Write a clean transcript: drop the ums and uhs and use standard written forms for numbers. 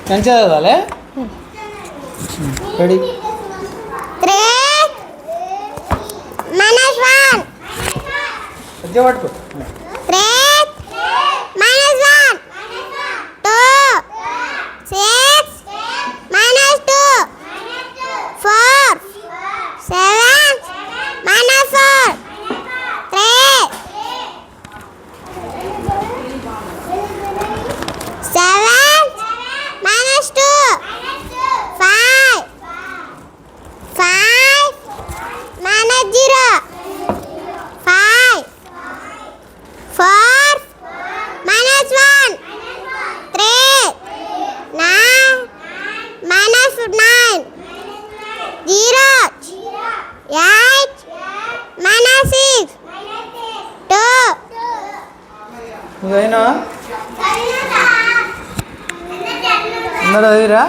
మంచిగా చదవాలి. Ready. 3 minus 1. పెద్ద పట్టుకో. 3 minus 1. 2 6 minus 2 4 7 minus 4 3 7 minus 2 5 minus 0 5 4 minus 1 3 9 minus 9 0 8 minus 6 2. నువ్వైనా అందరూ అదిరా.